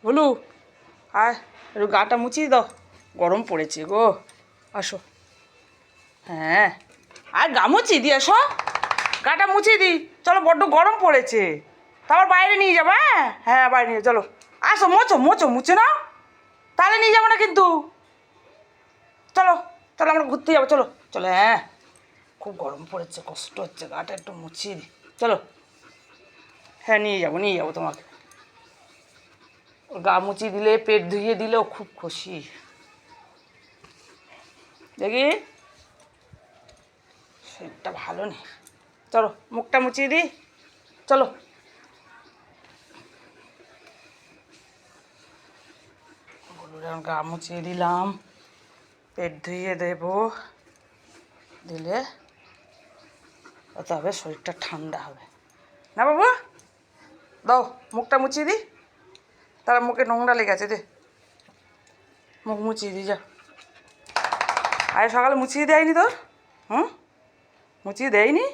বলু আয় একটু গাটা মুছিয়ে দাও, গরম পড়েছে গো। আসো, হ্যাঁ আর গা মুছিয়ে দি, এসো গাটা মুছিয়ে দিই। চলো, বড্ড গরম পড়েছে। তারপর বাইরে নিয়ে যাবো। হ্যাঁ হ্যাঁ, বাইরে নিয়ে চলো। আসো, মোচো মোচো, মুছে নাও, তাহলে নিয়ে যাবো না কিন্তু। চলো চলো, আমরা ঘুরতে যাবো, চলো চলো। হ্যাঁ, খুব গরম পড়েছে, কষ্ট হচ্ছে, গাটা একটু মুছিয়ে দিই। চলো, হ্যাঁ নিয়ে যাবো তোমাকে। ওর গা মুছিয়ে দিলে, পেট ধুইয়ে দিলেও খুব খুশি। দেখি শরীরটা ভালো নেই, চলো মুখটা মুছিয়ে দিই, চলো। গরুর গা মুছিয়ে দিলাম, পেট ধুইয়ে দেবো, দিলে তবে শরীরটা ঠান্ডা হবে না। বাবু দাও, মুখটা মুছিয়ে দিই, তার মুখে নোংরা লেগে আছে, দে মুখ মুছিয়ে দিই, যা। আরে সকালে মুছিয়ে দেয়নি তোর? মুছিয়ে দেয়নি?